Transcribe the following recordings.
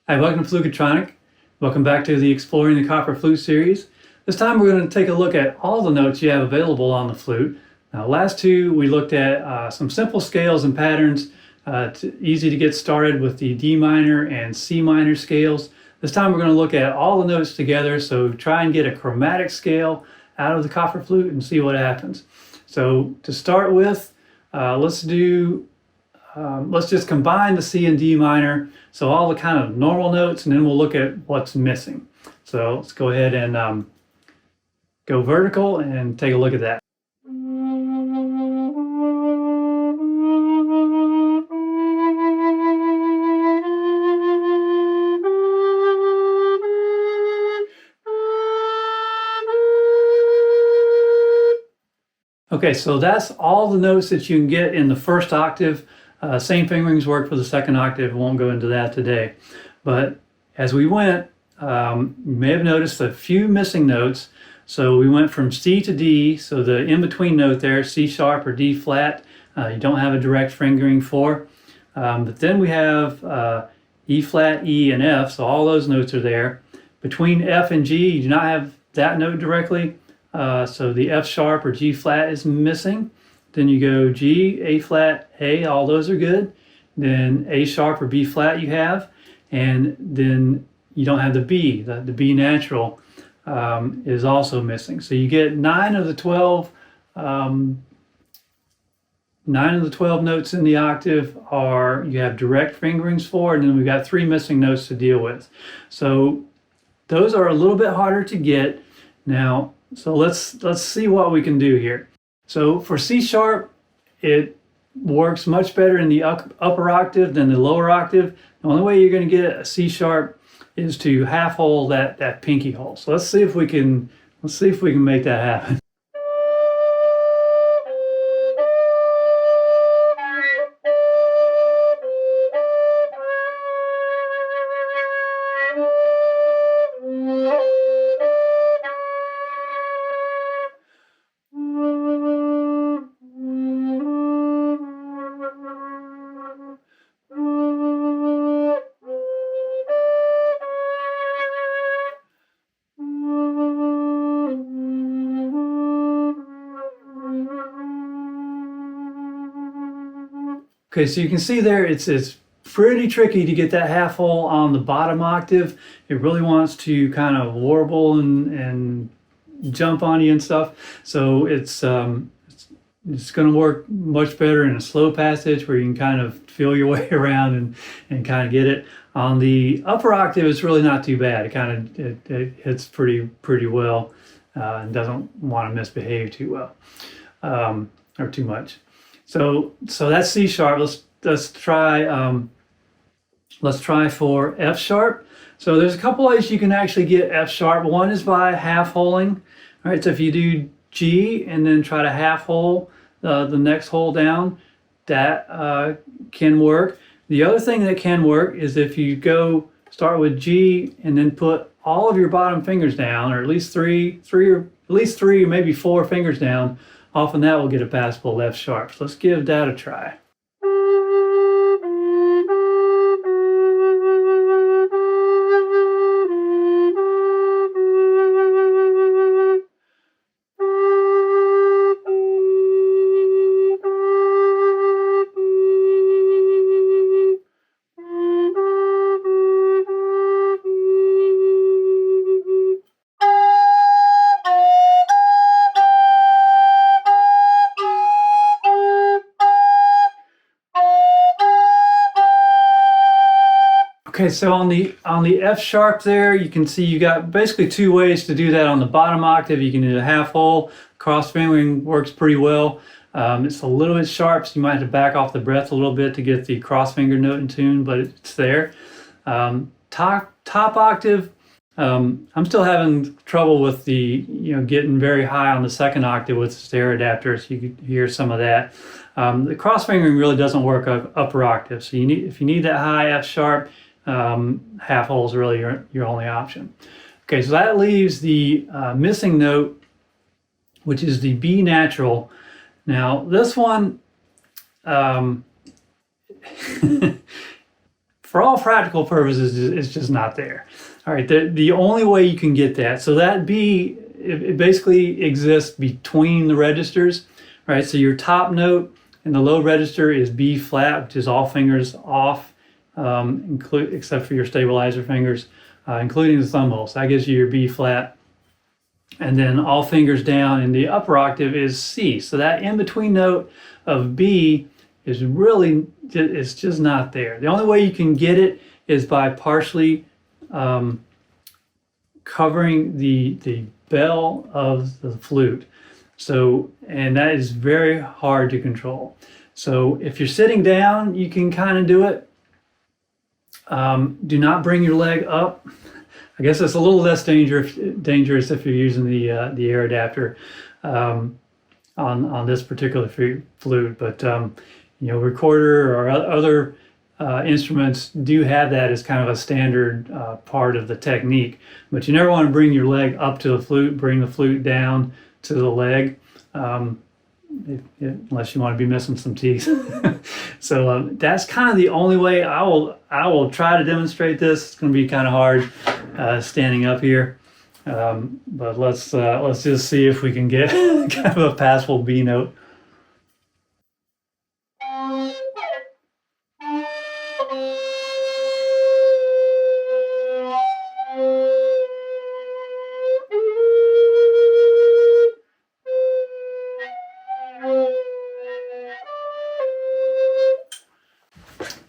Hi, welcome to Fluketronic. Welcome back to the Exploring the Copper Flute series. This time we're going to take a look at all the notes you have available on the flute. Now, last two we looked at some simple scales and patterns, easy to get started with the D minor and C minor scales. This time we're going to look at all the notes together, so try and get a chromatic scale out of the copper flute and see what happens. So to start with, let's just combine the C and D minor, so all the kind of normal notes, and then we'll look at what's missing. So let's go ahead and go vertical and take a look at that. Okay, so that's all the notes that you can get in the first octave. Same fingerings work for the second octave. Won't go into that today. But as we went, you may have noticed a few missing notes. So we went from C to D, so the in-between note there, C sharp or D flat, you don't have a direct fingering for. But then we have E flat, E, and F, so all those notes are there. Between F and G, you do not have that note directly. So the F sharp or G flat is missing. Then you go G, A flat, A, all those are good. Then A sharp or B flat you have, and then you don't have the B. The B natural is also missing. So you get 9 of the 12 notes in the octave are you have direct fingerings for, and then we've got 3 missing notes to deal with. So those are a little bit harder to get now. So let's see what we can do here. So for C sharp, it works much better in the upper octave than the lower octave. The only way you're going to get a C sharp is to half hole that pinky hole. So let's see if we can make that happen. Okay, so you can see there it's pretty tricky to get that half hole on the bottom octave. It really wants to kind of warble and jump on you and stuff. So it's going to work much better in a slow passage where you can kind of feel your way around and kind of get it. On the upper octave, it's really not too bad. It hits pretty well and doesn't want to misbehave too well or too much. So that's C sharp. Let's try for F sharp. So there's a couple ways you can actually get F sharp. One is by half holing. All right, so if you do G and then try to half hole the next hole down, that can work. The other thing that can work is if you start with G and then put all of your bottom fingers down, or at least three, or maybe 4 fingers down. Often that will get a passable F sharp. So let's give that a try. Okay, so on the F sharp there, you can see you got basically 2 ways to do that on the bottom octave. You can do a half hole. Cross fingering works pretty well. It's a little bit sharp, so you might have to back off the breath a little bit to get the cross finger note in tune, but it's there. Top octave, I'm still having trouble with getting very high on the second octave with the stair adapter, so you can hear some of that. The cross fingering really doesn't work upper octave, so if you need that high F sharp, half hole is really your only option. Okay, so that leaves the missing note, which is the B natural. Now this one, for all practical purposes, it's just not there. All right, the only way you can get that, so that B, it basically exists between the registers, right? So your top note in the low register is B flat, which is all fingers off, except for your stabilizer fingers, including the thumb hole. So that gives you your B flat. And then all fingers down in the upper octave is C. So that in-between note of B is really, it's just not there. The only way you can get it is by partially covering the bell of the flute. So, and that is very hard to control. So if you're sitting down, you can kind of do it. Do not bring your leg up. I guess it's a little less dangerous if you're using the air adapter on this particular flute. But you know, recorder or other instruments do have that as kind of a standard part of the technique. But you never want to bring your leg up to the flute. Bring the flute down to the leg, unless you want to be missing some teeth. So that's kind of the only way. I will try to demonstrate this. It's going to be kind of hard standing up here, but let's just see if we can get kind of a passable B note.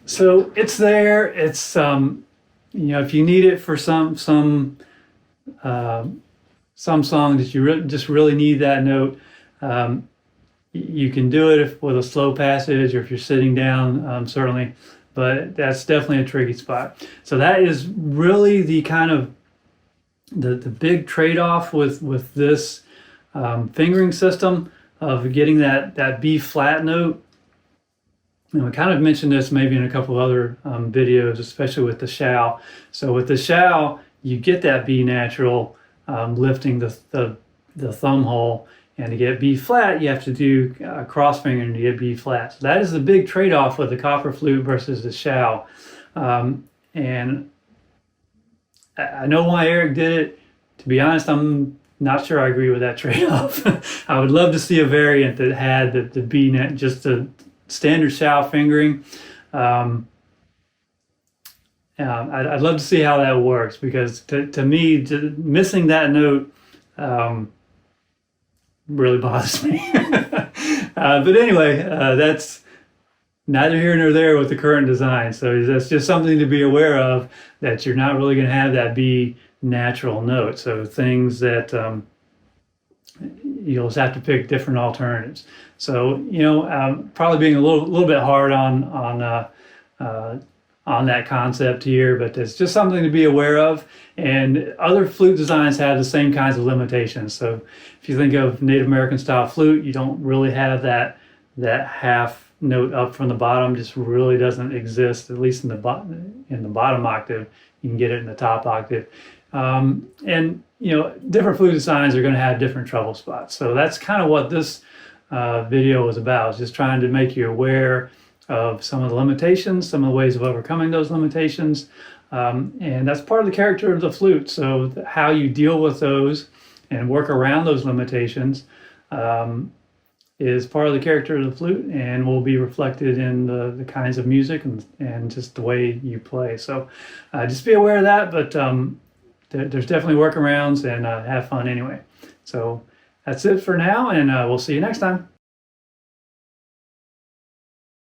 So it's there. It's you know, if you need it for some song that you just really need that note, you can do it with a slow passage, or if you're sitting down, certainly. But that's definitely a tricky spot. So that is really the kind of the big trade-off with this fingering system of getting that B flat note. And we kind of mentioned this maybe in a couple of other videos, especially with the shao. So with the shao, you get that B natural lifting the thumb hole, and to get B flat, you have to do cross fingering to get B flat. So that is the big trade-off with the copper flute versus the shao. And I know why Eric did it. To be honest, I'm not sure I agree with that trade-off. I would love to see a variant that had the B net, just the standard shao fingering. I'd love to see how that works, because to me, missing that note really bothers me. But anyway, that's neither here nor there with the current design. So that's just something to be aware of, that you're not really going to have that B natural note. So things that you'll just have to pick different alternatives. So, you know, probably being a little bit hard on that concept here, but it's just something to be aware of. And other flute designs have the same kinds of limitations. So if you think of Native American style flute, you don't really have that half note up from the bottom. Just really doesn't exist, at least in the bottom octave. You can get it in the top octave. And you know, different flute designs are going to have different trouble spots. So that's kind of what this video was about, just trying to make you aware of some of the limitations, some of the ways of overcoming those limitations. And that's part of the character of the flute. So how you deal with those and work around those limitations is part of the character of the flute, and will be reflected in the kinds of music and just the way you play. So just be aware of that, but there's definitely workarounds, and have fun anyway. So that's it for now, and we'll see you next time.